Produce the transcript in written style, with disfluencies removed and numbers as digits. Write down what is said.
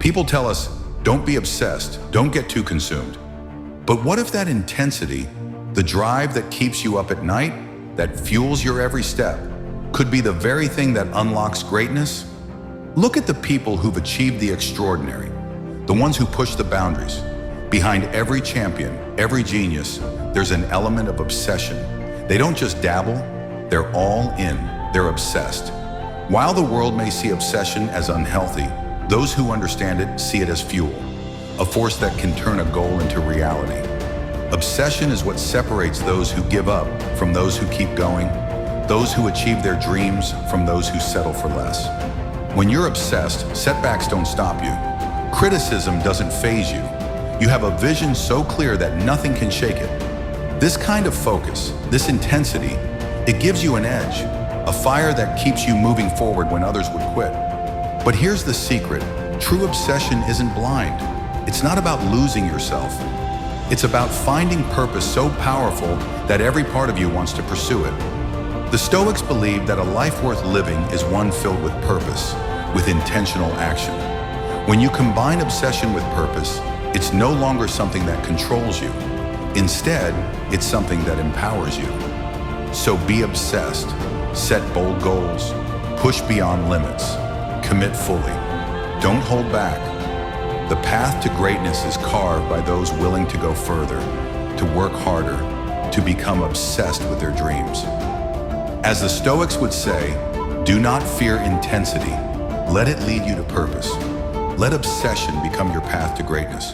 People tell us, don't be obsessed, don't get too consumed. But what if that intensity, the drive that keeps you up at night, that fuels your every step, could be the very thing that unlocks greatness? Look at the people who've achieved the extraordinary, the ones who push the boundaries. Behind every champion, every genius, there's an element of obsession. They don't just dabble, they're all in, they're obsessed. While the world may see obsession as unhealthy, those who understand it see it as fuel, a force that can turn a goal into reality. Obsession is what separates those who give up from those who keep going, those who achieve their dreams from those who settle for less. When you're obsessed, setbacks don't stop you. Criticism doesn't faze you. You have a vision so clear that nothing can shake it. This kind of focus, this intensity, it gives you an edge, a fire that keeps you moving forward when others would quit. But here's the secret. True obsession isn't blind. It's not about losing yourself. It's about finding purpose so powerful that every part of you wants to pursue it. The Stoics believe that a life worth living is one filled with purpose, with intentional action. When you combine obsession with purpose, it's no longer something that controls you. Instead, it's something that empowers you. So be obsessed, set bold goals, push beyond limits, commit fully. Don't hold back. The path to greatness is carved by those willing to go further, to work harder, to become obsessed with their dreams. As the Stoics would say, do not fear intensity. Let it lead you to purpose. Let obsession become your path to greatness.